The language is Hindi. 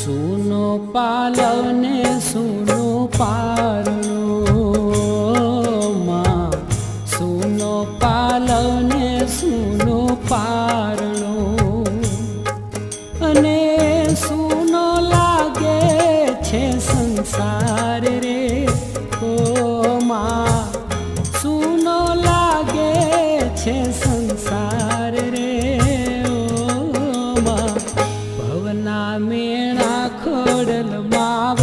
सुनो पालवने सुनो पारणो माँ, सुनो पालवने सुनो पारणो अने सुनो लागे छे संसार रे ओ माँ, सुनो लागे छे संसार रे ओ माँ। भवना मेणा खोडल माँ